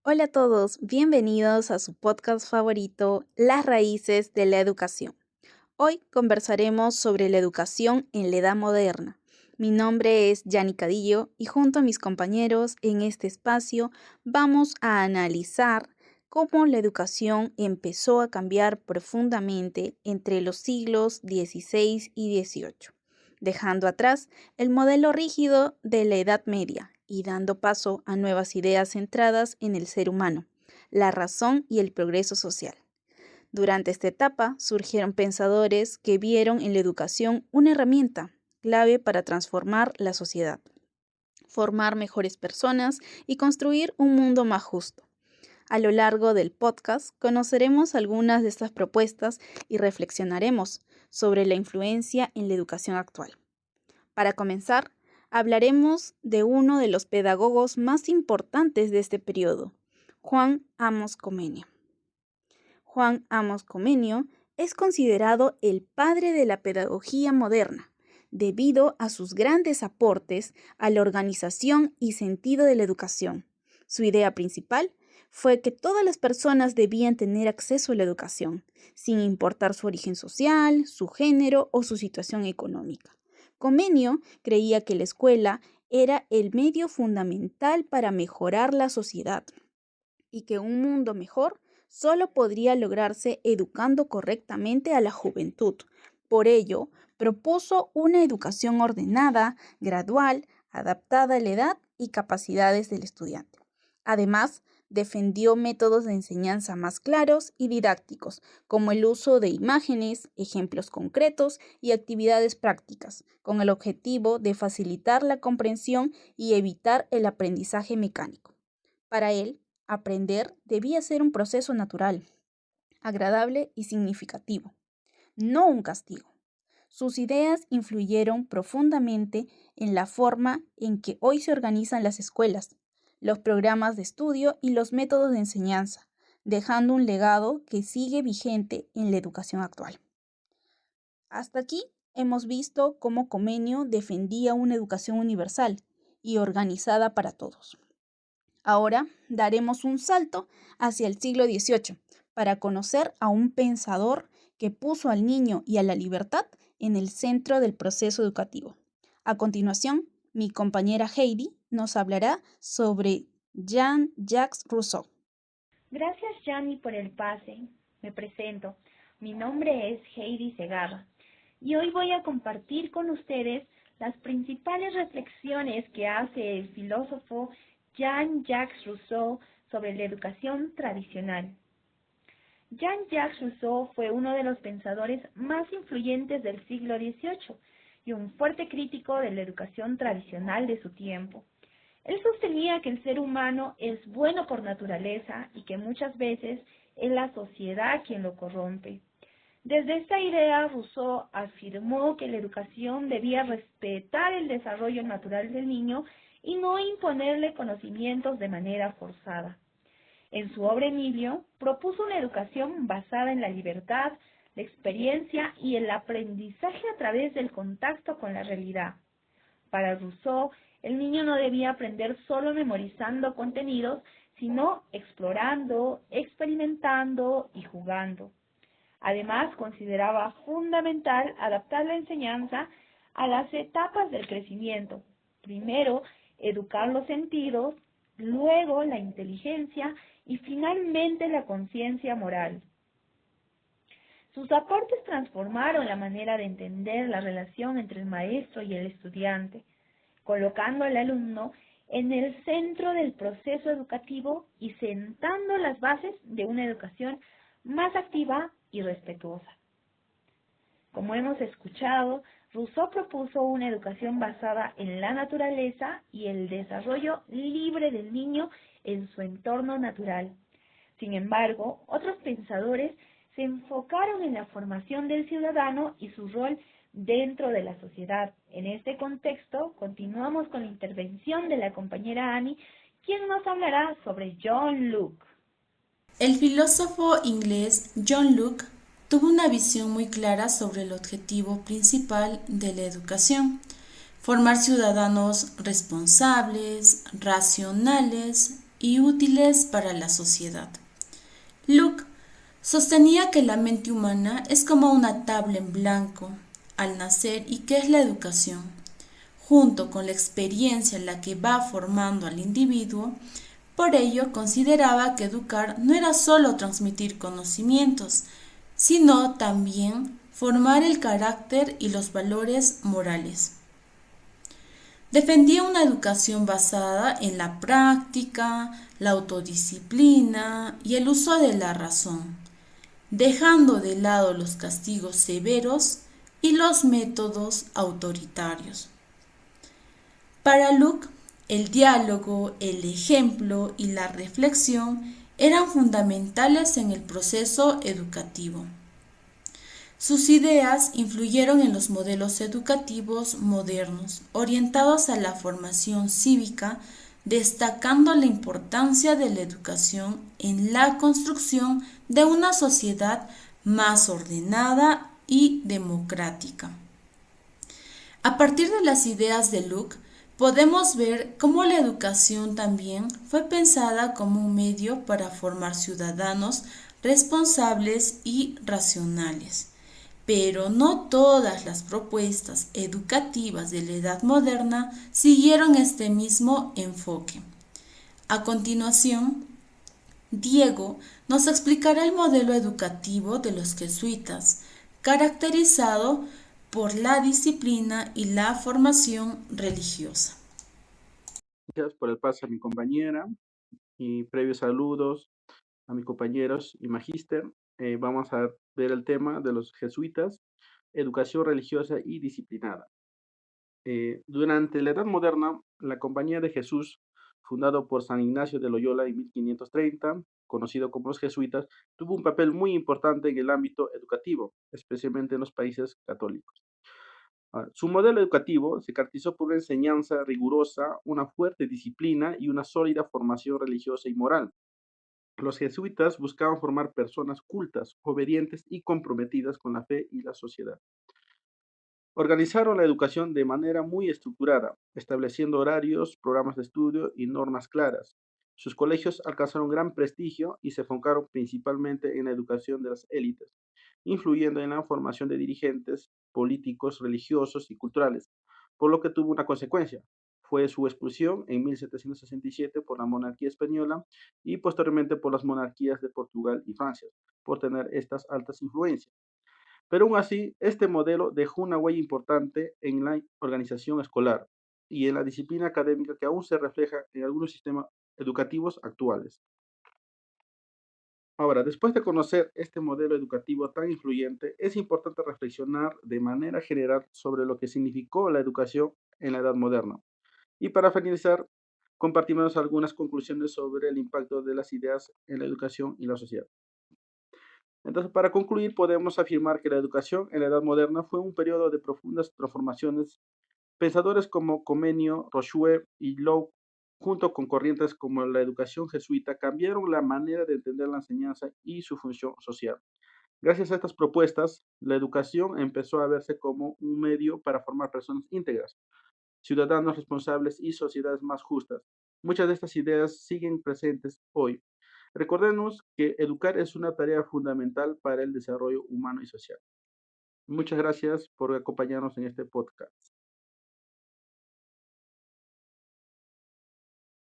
Hola a todos, bienvenidos a su podcast favorito, Las raíces de la educación. Hoy conversaremos sobre la educación en la edad moderna. Mi nombre es Yani Cadillo y junto a mis compañeros en este espacio vamos a analizar cómo la educación empezó a cambiar profundamente entre los siglos XVI y XVIII, dejando atrás el modelo rígido de la Edad Media y dando paso a nuevas ideas centradas en el ser humano, la razón y el progreso social. Durante esta etapa surgieron pensadores que vieron en la educación una herramienta clave para transformar la sociedad, formar mejores personas y construir un mundo más justo. A lo largo del podcast conoceremos algunas de estas propuestas y reflexionaremos sobre la influencia en la educación actual. Para comenzar, hablaremos de uno de los pedagogos más importantes de este periodo, Juan Amos Comenio. Juan Amos Comenio es considerado el padre de la pedagogía moderna, debido a sus grandes aportes a la organización y sentido de la educación. Su idea principal fue que todas las personas debían tener acceso a la educación, sin importar su origen social, su género o su situación económica. Comenio creía que la escuela era el medio fundamental para mejorar la sociedad y que un mundo mejor solo podría lograrse educando correctamente a la juventud. Por ello, propuso una educación ordenada, gradual, adaptada a la edad y capacidades del estudiante. Además, defendió métodos de enseñanza más claros y didácticos, como el uso de imágenes, ejemplos concretos y actividades prácticas, con el objetivo de facilitar la comprensión y evitar el aprendizaje mecánico. Para él, aprender debía ser un proceso natural, agradable y significativo, no un castigo. Sus ideas influyeron profundamente en la forma en que hoy se organizan las escuelas, los programas de estudio y los métodos de enseñanza, dejando un legado que sigue vigente en la educación actual. Hasta aquí hemos visto cómo Comenio defendía una educación universal y organizada para todos. Ahora daremos un salto hacia el siglo XVIII para conocer a un pensador que puso al niño y a la libertad en el centro del proceso educativo. A continuación, mi compañera Heidi nos hablará sobre Jean-Jacques Rousseau. Gracias, Yani, por el pase. Me presento. Mi nombre es Heidi Segarra y hoy voy a compartir con ustedes las principales reflexiones que hace el filósofo Jean-Jacques Rousseau sobre la educación tradicional. Jean-Jacques Rousseau fue uno de los pensadores más influyentes del siglo XVIII y un fuerte crítico de la educación tradicional de su tiempo. Él sostenía que el ser humano es bueno por naturaleza y que muchas veces es la sociedad quien lo corrompe. Desde esta idea, Rousseau afirmó que la educación debía respetar el desarrollo natural del niño y no imponerle conocimientos de manera forzada. En su obra Emilio, propuso una educación basada en la libertad, la experiencia y el aprendizaje a través del contacto con la realidad. Para Rousseau, el niño no debía aprender solo memorizando contenidos, sino explorando, experimentando y jugando. Además, consideraba fundamental adaptar la enseñanza a las etapas del crecimiento. Primero, educar los sentidos, luego la inteligencia y finalmente la conciencia moral. Sus aportes transformaron la manera de entender la relación entre el maestro y el estudiante, colocando al alumno en el centro del proceso educativo y sentando las bases de una educación más activa y respetuosa. Como hemos escuchado, Rousseau propuso una educación basada en la naturaleza y el desarrollo libre del niño en su entorno natural. Sin embargo, otros pensadores se enfocaron en la formación del ciudadano y su rol dentro de la sociedad. En este contexto, continuamos con la intervención de la compañera Annie, quien nos hablará sobre John Locke. El filósofo inglés John Locke tuvo una visión muy clara sobre el objetivo principal de la educación: formar ciudadanos responsables, racionales y útiles para la sociedad. Luke sostenía que la mente humana es como una tabla en blanco al nacer y que es la educación, junto con la experiencia en la que va formando al individuo. Por ello consideraba que educar no era solo transmitir conocimientos, sino también formar el carácter y los valores morales. Defendía una educación basada en la práctica, la autodisciplina y el uso de la razón, dejando de lado los castigos severos y los métodos autoritarios. Para Luke, el diálogo, el ejemplo y la reflexión eran fundamentales en el proceso educativo. Sus ideas influyeron en los modelos educativos modernos, orientados a la formación cívica, destacando la importancia de la educación en la construcción de una sociedad más ordenada y democrática. A partir de las ideas de Luke, podemos ver cómo la educación también fue pensada como un medio para formar ciudadanos responsables y racionales. Pero no todas las propuestas educativas de la Edad Moderna siguieron este mismo enfoque. A continuación, Diego nos explicará el modelo educativo de los jesuitas, caracterizado por la disciplina y la formación religiosa. Gracias por el pase a mi compañera y previos saludos a mis compañeros y magíster. Vamos a ver el tema de los jesuitas, educación religiosa y disciplinada. Durante la Edad Moderna, la Compañía de Jesús, fundado por San Ignacio de Loyola en 1530, conocido como los jesuitas, tuvo un papel muy importante en el ámbito educativo, especialmente en los países católicos. Su modelo educativo se caracterizó por una enseñanza rigurosa, una fuerte disciplina y una sólida formación religiosa y moral. Los jesuitas buscaban formar personas cultas, obedientes y comprometidas con la fe y la sociedad. Organizaron la educación de manera muy estructurada, estableciendo horarios, programas de estudio y normas claras. Sus colegios alcanzaron gran prestigio y se enfocaron principalmente en la educación de las élites, influyendo en la formación de dirigentes políticos, religiosos y culturales, por lo que tuvo una consecuencia. Fue su expulsión en 1767 por la monarquía española y posteriormente por las monarquías de Portugal y Francia, por tener estas altas influencias. Pero aún así, este modelo dejó una huella importante en la organización escolar y en la disciplina académica que aún se refleja en algunos sistemas educativos actuales. Ahora, después de conocer este modelo educativo tan influyente, es importante reflexionar de manera general sobre lo que significó la educación en la Edad Moderna. Y para finalizar, compartimos algunas conclusiones sobre el impacto de las ideas en la educación y la sociedad. Entonces, para concluir, podemos afirmar que la educación en la Edad Moderna fue un periodo de profundas transformaciones. Pensadores como Comenio, Rousseau y Locke, junto con corrientes como la educación jesuita, cambiaron la manera de entender la enseñanza y su función social. Gracias a estas propuestas, la educación empezó a verse como un medio para formar personas íntegras, ciudadanos responsables y sociedades más justas. Muchas de estas ideas siguen presentes hoy. Recordemos que educar es una tarea fundamental para el desarrollo humano y social. Muchas gracias por acompañarnos en este podcast.